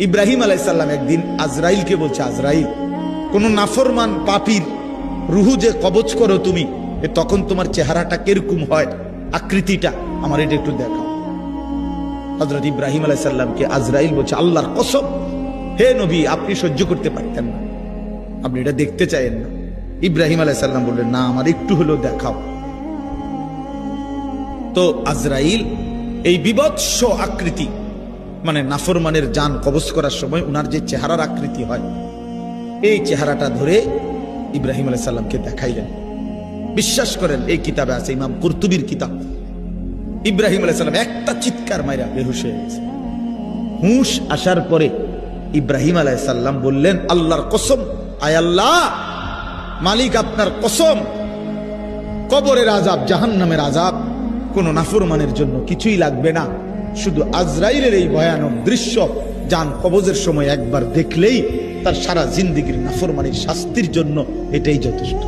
ইব্রাহিম আলাইহিস সালাম একদিন আজরাইলকে বলছে, আজরাইল, কোন নাফরমান পাপীর রুহু যে কবজ করো তুমি, তখন তোমার চেহারাটা কিরকম হয়, আকৃতিটা আমার এটা একটু দেখাও। হযরত ইব্রাহিম আলাইহিস সালামকে আজরাইল বলছে, আল্লাহর কসম হে নবী, আপনি সহ্য করতে পারতেন না, আপনি এটা দেখতে চাইেন না। ইব্রাহিম আলাইহিস সালাম বললেন, না, আমার একটু হলেও দেখাও। তো আজরাইল এই বিভৎস আকৃতি, মানে নাফরমানের জান কবজ করার সময় উনার যে চেহারার আকৃতি হয়, এই চেহারাটা ধরে ইব্রাহিম আলাইহিস সালামকে দেখাইলেন। বিশ্বাস করেন, এই কিতাবে আছে, ইমাম কুরতুবীর কিতাব, ইব্রাহিম আলাইহিস সালাম একটা চিৎকার মাইরা বেহুশ হয়ে গেছে। হুঁশ আসার পরে ইব্রাহিম আলাইহিস সালাম বললেন, আল্লাহর কসম, আয় আল্লাহ, মালিক আপনার কসম, কবরের আযাব, জাহান্নামের আযাব কোন নাফরমানের জন্য কিছুই লাগবে না, শুধু আজরাইলের এই ভয়ানক দৃশ্য জান কবজের সময় একবার দেখলেই তার সারা জিন্দেগীর নাফরমানির শাস্তির জন্য এটাই যথেষ্ট।